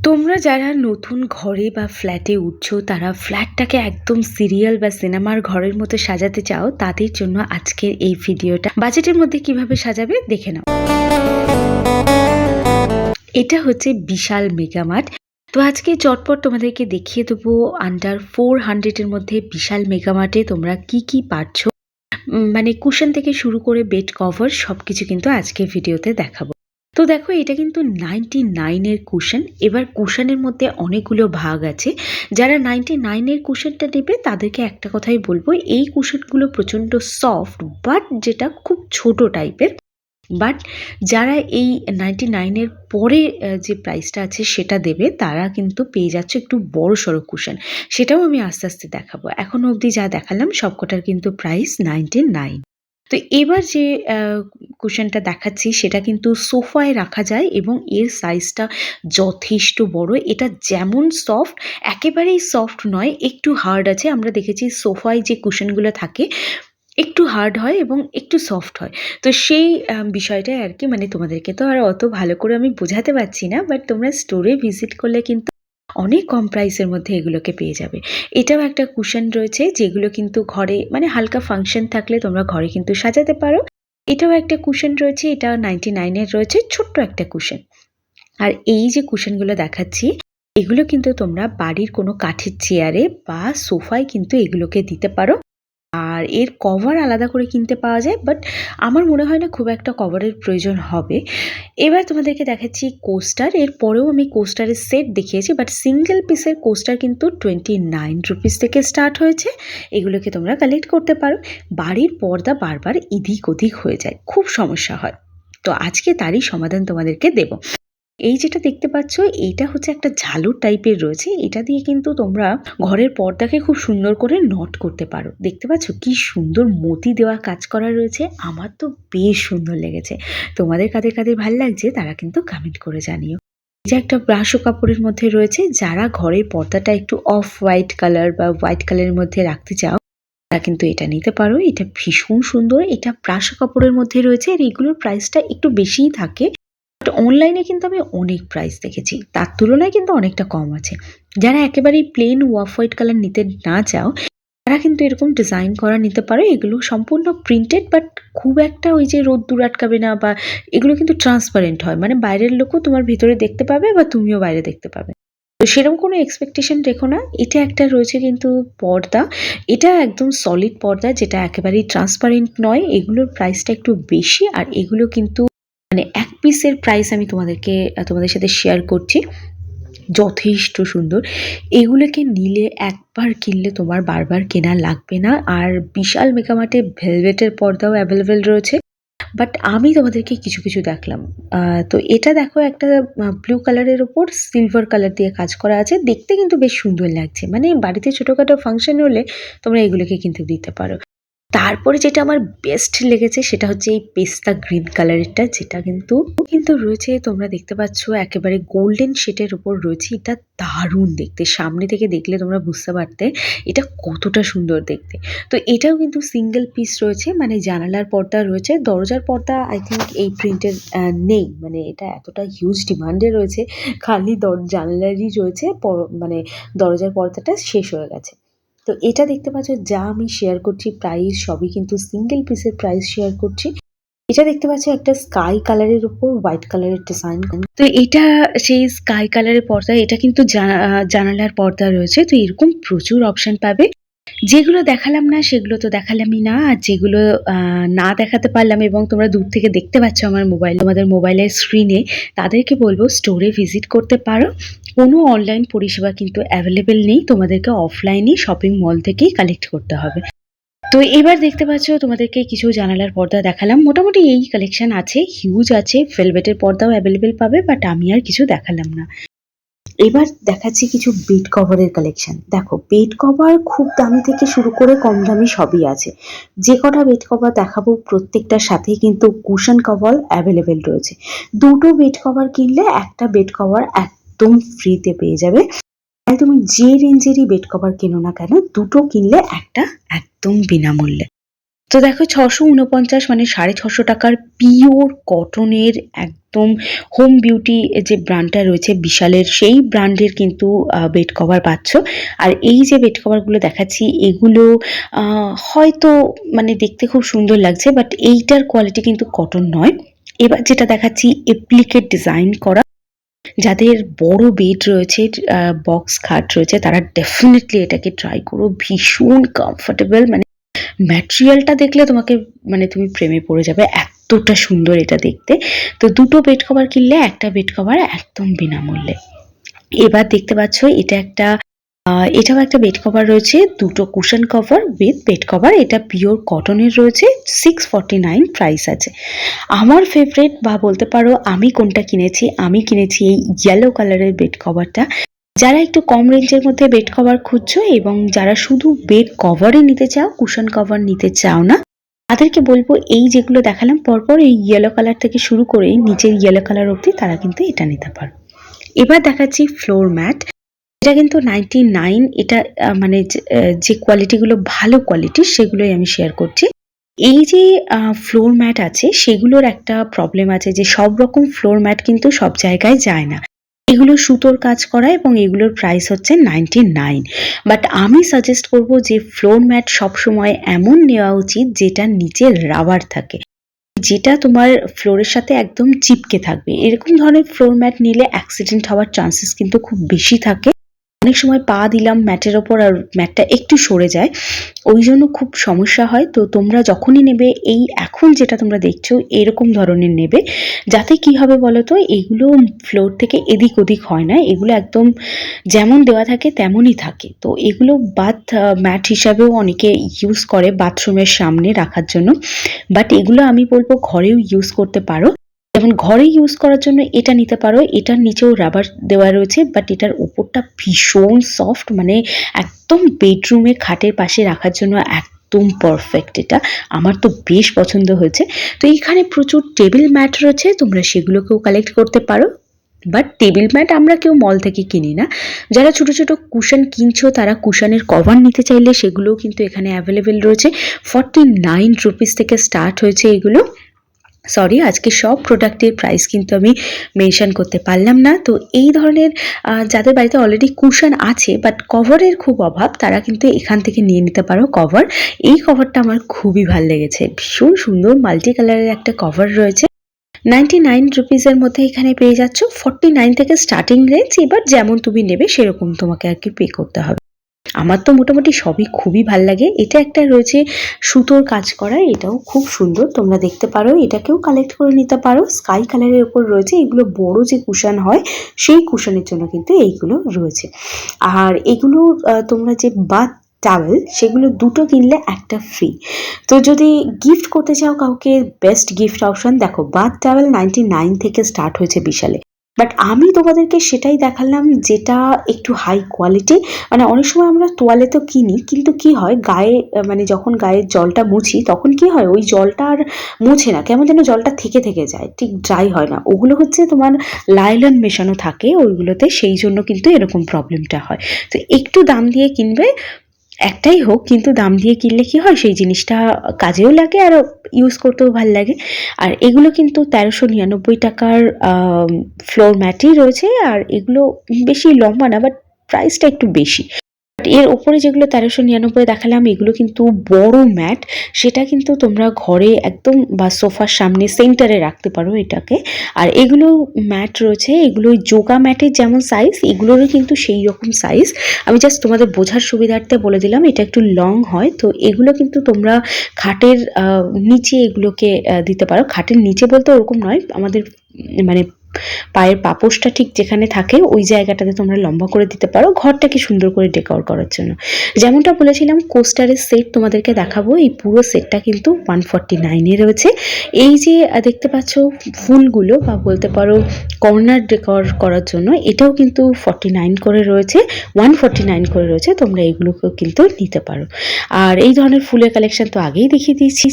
তোমরা যারা নতুন ঘরে বা ফ্ল্যাটে উঠছো তারা ফ্ল্যাটটাকে একদম সিরিয়াল বা সিনেমার ঘরের মতো সাজাতে চাও, তাদের জন্য আজকের এই ভিডিওটা। বাজেটের মধ্যে কিভাবে সাজাবে দেখে নাও। এটা হচ্ছে বিশাল মেগামার্ট। তো আজকে চটপট তোমাদেরকে দেখিয়ে দেবো আন্ডার 400-এর মধ্যে বিশাল মেগামার্টে তোমরা কি কি পাচ্ছ। মানে কুশন থেকে শুরু করে বেড কভার সবকিছু কিন্তু আজকে ভিডিওতে দেখাবো। তো দেখো, এটা কিন্তু 99-এর কুশন। এবার কুশনের মধ্যে অনেকগুলো ভাগ আছে। যারা 99-এর কুশনটা নেবে তাদেরকে একটা কথাই বলবো, এই কুশনগুলো প্রচণ্ড সফট, বাট যেটা খুব ছোট টাইপের। বাট যারা এই 99-এর পরে যে প্রাইসটা আছে সেটা দেবে, তারা কিন্তু পেয়ে যাচ্ছে একটু বড় সড়ো কুশন। সেটাও আমি আস্তে আস্তে দেখাবো। এখনো অবধি যা দেখালাম সবকটার কিন্তু প্রাইস 99। তো এবার যে কুশনটা দেখাচ্ছি সেটা কিন্তু সোফায় রাখা যায় এবং এর সাইজটা যথেষ্ট বড়। এটা যেমন সফট, একেবারেই সফট নয়, একটু হার্ড আছে। আমরা দেখেছি সোফায় যে কুশনগুলো থাকে একটু হার্ড হয় এবং একটু সফট হয়। তো সেই বিষয়টাই আর কি। মানে তোমাদেরকে তো আর অত ভালো করে আমি বোঝাতে পারছি না, বাট তোমরা স্টোরে ভিজিট করলে কিন্তু অনেক কম প্রাইসের মধ্যে এগুলোকে পেয়ে যাবে। এটাও একটা কুশন রয়েছে যেগুলো কিন্তু ঘরে মানে হালকা ফাংশন থাকলে তোমরা ঘরে কিন্তু সাজাতে পারো। এটাও একটা কুশন রয়েছে, এটা 99-এর রয়েছে, ছোট্ট একটা কুশন। আর এই যে কুশনগুলো দেখাচ্ছি এগুলো কিন্তু তোমরা বাড়ির কোনো কাঠের চেয়ারে বা সোফায় কিন্তু এগুলোকে দিতে পারো। আর এর কভার আলাদা করে কিনতে পাওয়া যায়, বাট আমার মনে হয় না খুব একটা কভারের প্রয়োজন হবে। এবার তোমাদেরকে দেখাচ্ছি কোস্টার। এরপরেও আমি কোস্টারের সেট দেখিয়েছি, বাট সিঙ্গেল পিসের কোস্টার কিন্তু 29 রুপিস থেকে স্টার্ট হয়েছে। এগুলোকে তোমরা কালেক্ট করতে পারো। বাড়ির পর্দা বারবার এদিক ওদিক হয়ে যায়, খুব সমস্যা হয়। তো আজকে তারই সমাধান তোমাদেরকে দেব। এই যেটা দেখতে পাচ্ছ এইটা হচ্ছে একটা ঝালর টাইপের রয়েছে। এটা দিয়ে কিন্তু তোমরা ঘরের পর্দাকে খুব সুন্দর করে নট করতে পারো। দেখতে পাচ্ছ কি সুন্দর মতি দেওয়া কাজ করা রয়েছে। আমার তো বেশ সুন্দর লেগেছে। তোমাদের কাদের কাদের ভালো লাগছে তারা কিন্তু কমেন্ট করে জানিও। এই যে একটা ব্রাশ ও কাপড়ের মধ্যে রয়েছে, যারা ঘরের পর্দাটা একটু অফ হোয়াইট কালার বা হোয়াইট কালারের মধ্যে রাখতে চাও তারা কিন্তু এটা নিতে পারো। এটা ভীষণ সুন্দর। এটা ব্রাশ ও কাপড়ের মধ্যে রয়েছে আর এগুলোর প্রাইসটা একটু বেশিই থাকে। অনলাইনে কিন্তু আমি অনেক প্রাইস দেখেছি, তার তুলনায় কিন্তু অনেকটা কম আছে। যারা একেবারেই প্লেন অফ হোয়াইট কালার নিতে না চাও তারা কিন্তু এরকম ডিজাইন করা নিতে পারো। এগুলো সম্পূর্ণ প্রিন্টেড, বাট খুব একটা ওই যে রোদ্দুর আটকাবে না, বা এগুলো কিন্তু ট্রান্সপারেন্ট হয়, মানে বাইরের লোকও তোমার ভিতরে দেখতে পাবে বা তুমিও বাইরে দেখতে পাবে। তো সেরকম কোনো এক্সপেকটেশন রেখো না। এটা একটা রয়েছে কিন্তু পর্দা, এটা একদম সলিড পর্দা যেটা একেবারেই ট্রান্সপারেন্ট নয়। এগুলোর প্রাইসটা একটু বেশি, আর এগুলো কিন্তু মানে এক পিসের প্রাইস আমি তোমাদের সাথে শেয়ার করছি। যথেষ্ট সুন্দর। এগুলোকে নিলে একবার কিনলে তোমার বারবার কেনা লাগবে না। আর বিশাল মেগামার্টে ভেলভেটের পর্দাও অ্যাভেলেবেল রয়েছে, বাট আমি তোমাদেরকে কিছু কিছু দেখলাম। তো এটা দেখো, একটা ব্লু কালারের ওপর সিলভার কালার দিয়ে কাজ করা আছে, দেখতে কিন্তু বেশ সুন্দর লাগছে। মানে বাড়িতে ছোটোখাটো ফাংশন হলে তোমরা এগুলোকে কিন্তু দিতে পারো। তারপরে যেটা আমার বেস্ট লেগেছে সেটা হচ্ছে এই পেস্তা গ্রিন কালারেরটা, যেটা কিন্তু কিন্তু রয়েছে। তোমরা দেখতে পাচ্ছ একেবারে গোল্ডেন শেডের উপর রয়েছে। এটা দারুণ দেখতে, সামনে থেকে দেখলে তোমরা বুঝতে পারতে এটা কতটা সুন্দর দেখতে। তো এটাও কিন্তু সিঙ্গেল পিস রয়েছে, মানে জানালার পর্দা রয়েছে, দরজার পর্দা আই থিঙ্ক এই প্রিন্টের নেই। মানে এটা এতটা হিউজ ডিমান্ডে রয়েছে, খালি জানালারই রয়েছে। মানে দরজার পর্দাটা শেষ হয়ে গেছে। তো এটা দেখতে পাচ্ছ, যা আমি শেয়ার করছি প্রাইস সবই কিন্তু সিঙ্গেল পিসের প্রাইস শেয়ার করছি। এটা দেখতে পাচ্ছ একটা স্কাই কালারের উপর হোয়াইট কালারের ডিজাইন। তো এটা সেই স্কাই কালারের পর্দা, এটা কিন্তু জানালার পর্দা রয়েছে। তো এরকম প্রচুর অপশন পাবে। যেগুলো দেখালাম না সেগুলো তো দেখালামই না, আর যেগুলো না দেখাতে পারলাম এবং তোমরা দূর থেকে দেখতে পাচ্ছ তোমাদের মোবাইলের স্ক্রিনে, তাদেরকে বলবো স্টোরে ভিজিট করতে পারো। কোনো অনলাইন পরিষেবা কিন্তু অ্যাভেলেবেল নেই, তোমাদেরকে অফলাইনেই শপিং মল থেকেই কালেক্ট করতে হবে। তো এবার দেখতে পাচ্ছ তোমাদেরকে কিছু জানালার পর্দা দেখালাম। মোটামুটি এই কালেকশন আছে, হিউজ আছে। ভেলভেটের পর্দাও অ্যাভেলেবেল পাবে, বাট আমি আর কিছু দেখালাম না। এবার দেখাচ্ছি কিছু বেড কভারের কালেকশন। দেখো, বেড কভার খুব দামি থেকে শুরু করে কম দামি সবই আছে। যে কটা বেড কভার দেখাবো প্রত্যেকটার সাথেই কিন্তু কুশন কভার অ্যাভেলেবেল রয়েছে। দুটো বেড কভার কিনলে একটা বেড কভার একদম ফ্রিতে পেয়ে যাবে। তাই তুমি যে রেঞ্জেরই বেড কভার কেনো না কেন, দুটো কিনলে একটা একদম বিনামূল্যে। তো দেখো 649 মানে 650 টাকার পিওর কটনের একদম হোম বিউটি যে ব্র্যান্ডটা রয়েছে বিশালের, সেই ব্র্যান্ডের কিন্তু বেড কভার পাচ্ছ। আর এই যে বেড কভারগুলো দেখাচ্ছি এগুলো হয়তো মানে দেখতে খুব সুন্দর লাগছে, বাট এইটার কোয়ালিটি কিন্তু কটন নয়। এবার যেটা দেখাচ্ছি অ্যাপ্লিকেট ডিজাইন করা, যাদের বড় বেড রয়েছে, বক্স খাট রয়েছে, তারা ডেফিনেটলি এটাকে ট্রাই করো। ভীষণ কমফোর্টেবল, মানে ম্যাটেরিয়ালটা দেখলে তোমাকে মানে তুমি প্রেমে পড়ে যাবে, এতটা সুন্দর এটা দেখতে। তো দুটো বেড কভার কিনলে একটা বেড কভার একদম বিনামূল্যে। এবার দেখতে পাচ্ছ এটাও একটা বেড কভার রয়েছে, দুটো cushion cover with bed cover. এটা পিওর কটনের রয়েছে, 649 প্রাইস আছে। আমার ফেভারিট বা বলতে পারো আমি কোনটা কিনেছি, আমি কিনেছি এই ইয়েলো কালারের বেড কভারটা। যারা একটু কম রেঞ্জের মধ্যে বেড কভার খুঁজছো এবং যারা শুধু বেড কভারই নিতে চাও, কুশন কভার নিতে চাও না, তাদেরকে বলবো এই যেগুলো দেখালাম পরপর, এই ইয়েলো কালার থেকে শুরু করে নিচের ইয়েলো কালার অবধি তারা কিন্তু এটা নিতে পারো। এবার দেখাচ্ছি ফ্লোর ম্যাট। এটা কিন্তু 99। এটা মানে যে কোয়ালিটিগুলো ভালো কোয়ালিটির সেগুলোই আমি শেয়ার করছি। এই যে ফ্লোর ম্যাট আছে সেগুলোর একটা প্রবলেম আছে যে সব রকম ফ্লোর ম্যাট কিন্তু সব জায়গায় যায় না। এগুলো সুতোর কাজ করা এবং এগুলোর প্রাইস হচ্ছে 99। বাট আমি সাজেস্ট করব যে ফ্লোর ম্যাট সবসময় এমন নেওয়া উচিত যেটা নিচে রাবার থাকে, যেটা তোমার ফ্লোরের সাথে একদম চিপকে থাকবে। এরকম ধরনের ফ্লোর ম্যাট নিলে অ্যাক্সিডেন্ট হওয়ার চান্সেস কিন্তু খুব বেশি থাকে। অনেক সময় পা দিলাম ম্যাটের ওপর আর ম্যাটটা একটু সরে যায়, ওই জন্য খুব সমস্যা হয়। তো তোমরা যখনই নেবে এই এখন যেটা তোমরা দেখছো এরকম ধরনের নেবে, যাতে কি হবে বলো তো, এগুলো ফ্লোর থেকে এদিক ওদিক হয় না, এগুলো একদম যেমন দেওয়া থাকে তেমনই থাকে। তো এগুলো বাথ ম্যাট হিসাবেও অনেকে ইউজ করে বাথরুমের সামনে রাখার জন্য, বাট এগুলো আমি বলবো ঘরেও ইউজ করতে পারো। যেমন ঘরে ইউজ করার জন্য এটা নিতে পারো, এটার নিচেও রাবার দেওয়া রয়েছে, বাট এটার উপরটা ভীষণ সফট, মানে একদম বেডরুমে খাটের পাশে রাখার জন্য একদম পারফেক্ট। এটা আমার তো বেশ পছন্দ হয়েছে। তো এইখানে প্রচুর টেবিল ম্যাট রয়েছে, তোমরা সেগুলোকেও কালেক্ট করতে পারো। বাট টেবিল ম্যাট আমরা কেউ মল থেকে কিনি না। যারা ছোট ছোট কুশন কিনছো তারা কুশনের কভার নিতে চাইলে সেগুলোও কিন্তু এখানে অ্যাভেলেবেল রয়েছে। 49 রুপিস থেকে স্টার্ট হয়েছে এগুলো। সরি, আজকে সব প্রোডাক্টের প্রাইস কিন্তু আমি মেনশন করতে পারলাম না। তো এই ধরনের যাদের বাড়িতে অলরেডি কুশন আছে বাট কভারের খুব অভাব, তারা কিন্তু এখান থেকে নিয়ে নিতে পারো কভার। এই কভারটা আমার খুবই ভালো লেগেছে, ভীষণ সুন্দর মাল্টি কালারের একটা কভার রয়েছে। 99 রুপিসের মধ্যে এখানে পেয়ে যাচ্ছ। 49 থেকে স্টার্টিং রেঞ্জ, এবার যেমন তুমি নেবে সেরকম তোমাকে আর কি পে করতে হবে। আমার তো মোটামুটি সবই খুবই ভাল লাগে। এটা একটা রয়েছে সুতোর কাজ করা, এটাও খুব সুন্দর, তোমরা দেখতে পারো, এটাকেও কালেক্ট করে নিতে পারো। স্কাই কালারের উপর রয়েছে, এগুলো বড় যে কুশন হয় সেই কুশনের জন্য কিন্তু এইগুলো রয়েছে। আর এগুলো তোমরা যে বাথ টাওয়েল সেগুলো দুটো কিনলে একটা ফ্রি। তো যদি গিফট করতে চাও কাউকে, বেস্ট গিফট অপশন দেখো, বাথ টাওয়েল 99 থেকে স্টার্ট হয়েছে বিশালে। বাট আমি তোমাদেরকে সেটাই দেখালাম যেটা একটু হাই কোয়ালিটি। মানে অনেক সময় আমরা তোয়ালে তো কিনি, কিন্তু কি হয় গায়ে মানে যখন গায়ের জলটা মুছি তখন কি হয় ওই জলটা আর মুছে না, কেমন যেন জলটা থেকে থেকে যায়, ঠিক ড্রাই হয় না। ওগুলো হচ্ছে তোমার লাইলন মেশানো থাকে ওইগুলোতে, সেই জন্য কিন্তু এরকম প্রবলেমটা হয়। তো একটু দাম দিয়ে কিনবে, একটাই হোক কিন্তু দাম দিয়ে কিনলে কি হয় সেই জিনিসটা কাজেও লাগে আর ইউজ করতেও ভাল লাগে। আর এগুলো কিন্তু 1399 টাকার ফ্লোর ম্যাটই রয়েছে। আর এগুলো বেশি লম্বা না, বাট প্রাইসটা একটু বেশি। এর ওপরে যেগুলো 1399 দেখালাম এগুলো কিন্তু বড় ম্যাট, সেটা কিন্তু তোমরা ঘরে একদম বা সোফার সামনে সেন্টারে রাখতে পারো এটাকে। আর এগুলো ম্যাট রয়েছে, এগুলো যোগা ম্যাটের যেমন সাইজ এগুলোরও কিন্তু সেই রকম সাইজ। আমি জাস্ট তোমাদের বোঝার সুবিধার্থে বলে দিলাম, এটা একটু লং হয়। তো এগুলো কিন্তু তোমরা খাটের নিচে এগুলোকে দিতে পারো। খাটের নিচে বলতে ওরকম নয়, আমাদের মানে পায়ের পাপোশটা ঠিক যেখানে থাকে ওই জায়গাটাতে তোমরা লম্বা করে দিতে পারো ঘরটাকে সুন্দর করে ডেকোর করার জন্য। যেমনটা বলেছিলাম কোস্টারের সেট তোমাদেরকে দেখাবো, এই পুরো সেটটা কিন্তু 149 রয়েছে। এই যে দেখতে পাচ্ছ ফুলগুলো বা বলতে পারো কর্নার ডেকোর করার জন্য, এটাও কিন্তু 49 করে রয়েছে, 149 করে রয়েছে। তোমরা এগুলোকেও কিন্তু নিতে পারো। আর এই ধরনের ফুলের কালেকশন তো আগেই দেখিয়ে দিয়েছি।